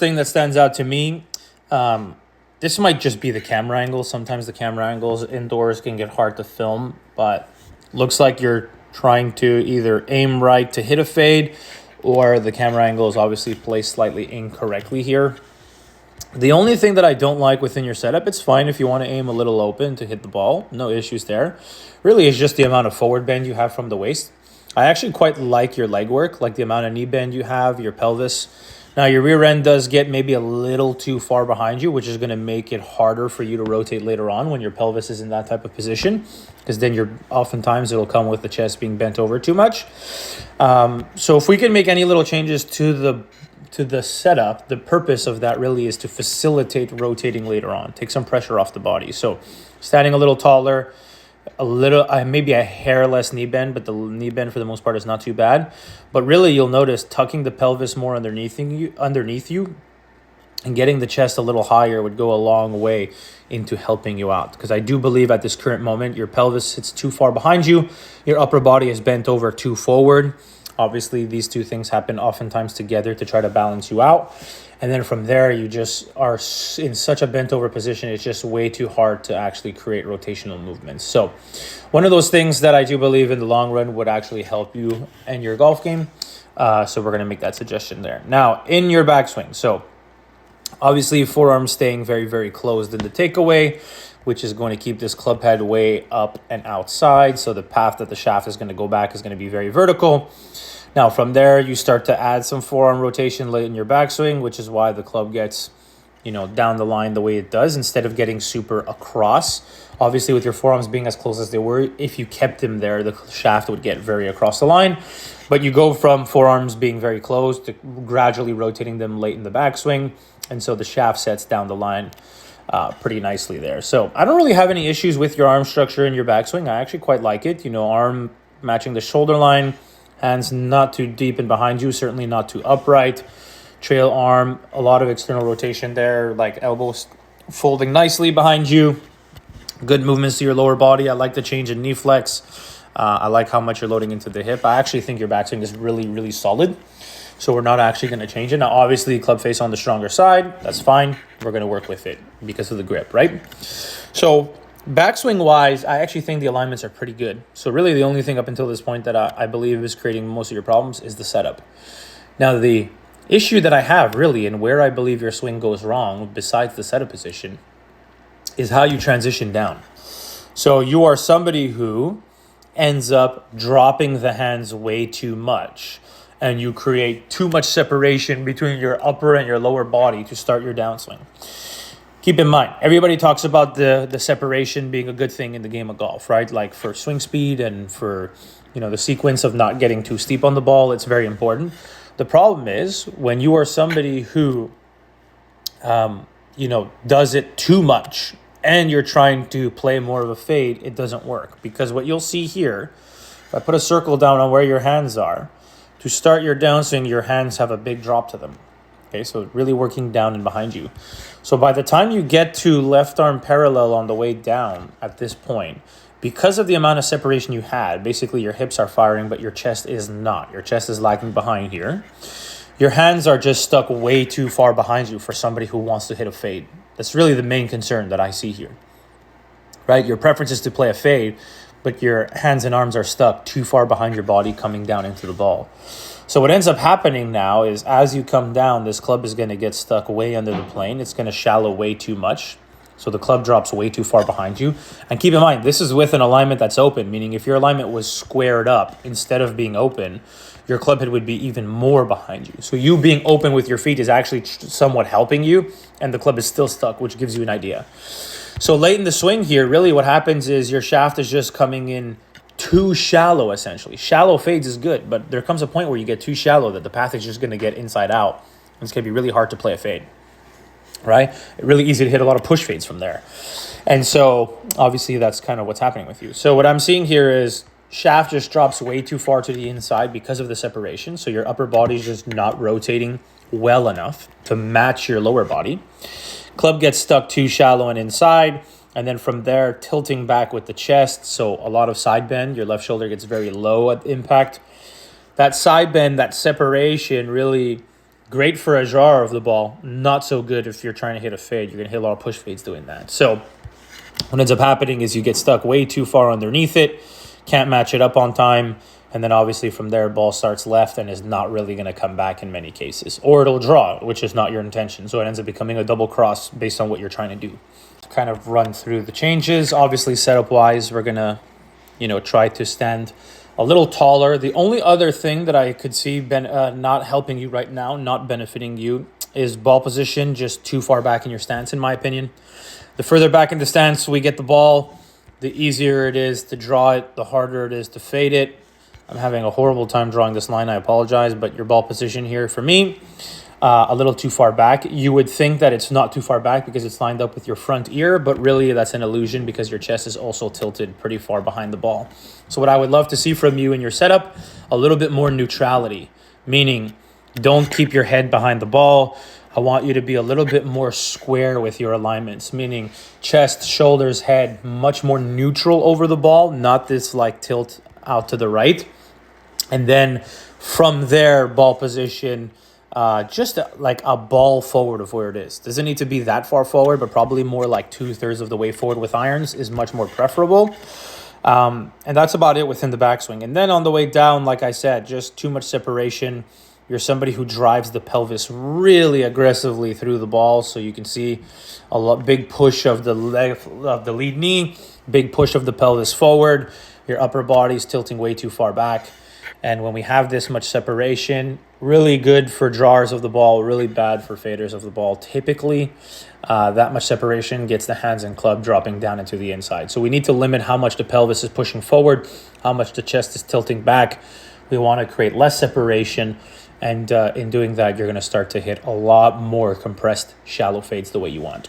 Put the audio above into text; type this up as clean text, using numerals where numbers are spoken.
thing that stands out to me, this might just be the camera angle. Sometimes the camera angles indoors can get hard to film, but looks like you're trying to either aim right to hit a fade, or the camera angle is obviously placed slightly incorrectly here. The only thing that I don't like within your setup, it's fine if you want to aim a little open to hit the ball. No issues there. Really, it's just the amount of forward bend you have from the waist. I actually quite like your leg work, like the amount of knee bend you have, your pelvis. Now, your rear end does get maybe a little too far behind you, which is going to make it harder for you to rotate later on when your pelvis is in that type of position, because then oftentimes it'll come with the chest being bent over too much. So if we can make any little changes to the setup, the purpose of that really is to facilitate rotating later on, take some pressure off the body. So standing a little taller, a little, maybe a hair less knee bend, but the knee bend for the most part is not too bad. But really, you'll notice tucking the pelvis more underneath you and getting the chest a little higher would go a long way into helping you out. Because I do believe at this current moment, your pelvis sits too far behind you, your upper body is bent over too forward. Obviously, these two things happen oftentimes together to try to balance you out. And then from there, you just are in such a bent over position, it's just way too hard to actually create rotational movements. So one of those things that I do believe in the long run would actually help you and your golf game. So we're going to make that suggestion there. Now, in your backswing, so obviously forearm staying very, very closed in the takeaway, which is going to keep this club head way up and outside. So the path that the shaft is going to go back is going to be very vertical. Now, from there, you start to add some forearm rotation late in your backswing, which is why the club gets, down the line the way it does, instead of getting super across. Obviously, with your forearms being as close as they were, if you kept them there, the shaft would get very across the line. But you go from forearms being very close to gradually rotating them late in the backswing. And so the shaft sets down the line pretty nicely there. So I don't really have any issues with your arm structure in your backswing. I actually quite like it. Arm matching the shoulder line. Hands not too deep and behind you, certainly not too upright. Trail arm, a lot of external rotation there, like elbows folding nicely behind you. Good movements to your lower body. I like the change in knee flex. I like how much you're loading into the hip. I actually think your backswing is really, really solid. So we're not actually going to change it. Now, obviously, club face on the stronger side. That's fine. We're going to work with it because of the grip, right? So backswing-wise, I actually think the alignments are pretty good. So really the only thing up until this point that I believe is creating most of your problems is the setup. Now, the issue that I have really, and where I believe your swing goes wrong, besides the setup position, is how you transition down. So you are somebody who ends up dropping the hands way too much, and you create too much separation between your upper and your lower body to start your downswing. Keep in mind, everybody talks about the separation being a good thing in the game of golf, right? Like for swing speed and for, the sequence of not getting too steep on the ball, it's very important. The problem is when you are somebody who, does it too much and you're trying to play more of a fade, it doesn't work. Because what you'll see here, if I put a circle down on where your hands are, to start your downswing, your hands have a big drop to them. Okay, so really working down and behind you. So by the time you get to left arm parallel on the way down at this point, because of the amount of separation you had, basically your hips are firing, but your chest is not. Your chest is lagging behind here. Your hands are just stuck way too far behind you for somebody who wants to hit a fade. That's really the main concern that I see here, right? Your preference is to play a fade, but your hands and arms are stuck too far behind your body coming down into the ball. So what ends up happening now is as you come down, this club is going to get stuck way under the plane. It's going to shallow way too much. So the club drops way too far behind you. And keep in mind, this is with an alignment that's open, meaning if your alignment was squared up instead of being open, your club head would be even more behind you. So you being open with your feet is actually somewhat helping you, and the club is still stuck, which gives you an idea. So late in the swing here, really what happens is your shaft is just coming in too shallow, essentially. Shallow fades is good, but there comes a point where you get too shallow that the path is just going to get inside out. And it's going to be really hard to play a fade, right? Really easy to hit a lot of push fades from there. And so obviously that's kind of what's happening with you. So what I'm seeing here is shaft just drops way too far to the inside because of the separation. So your upper body is just not rotating well enough to match your lower body. Club gets stuck too shallow and inside. And then from there, tilting back with the chest. So a lot of side bend. Your left shoulder gets very low at impact. That side bend, that separation really Great for a jar of the ball. Not so good if you're trying to hit a fade. You're going to hit a lot of push fades doing that. So what ends up happening is you get stuck way too far underneath it, can't match it up on time, and then obviously from there, ball starts left and is not really going to come back in many cases. Or it'll draw, which is not your intention. So it ends up becoming a double cross based on what you're trying to do. To kind of run through the changes. Obviously, setup-wise, we're going to, try to stand a little taller. The only other thing that I could see not helping you right now, not benefiting you, is ball position just too far back in your stance, in my opinion. The further back in the stance we get the ball, the easier it is to draw it, the harder it is to fade it. I'm having a horrible time drawing this line. I apologize, but your ball position here for me, a little too far back. You would think that it's not too far back because it's lined up with your front ear, but really that's an illusion because your chest is also tilted pretty far behind the ball. So what I would love to see from you in your setup, a little bit more neutrality, meaning don't keep your head behind the ball. I want you to be a little bit more square with your alignments, meaning chest, shoulders, head, much more neutral over the ball, not this like tilt out to the right. And then from there, ball position, just like a ball forward of where it is. Doesn't need to be that far forward, but probably more like 2/3 of the way forward with irons is much more preferable. And that's about it within the backswing. And then on the way down, like I said, just too much separation. You're somebody who drives the pelvis really aggressively through the ball. So you can see big push of the lead knee, big push of the pelvis forward. Your upper body's tilting way too far back. And when we have this much separation, really good for drawers of the ball, really bad for faders of the ball. Typically, that much separation gets the hands and club dropping down into the inside. So we need to limit how much the pelvis is pushing forward, how much the chest is tilting back. We want to create less separation. And in doing that, you're going to start to hit a lot more compressed shallow fades the way you want.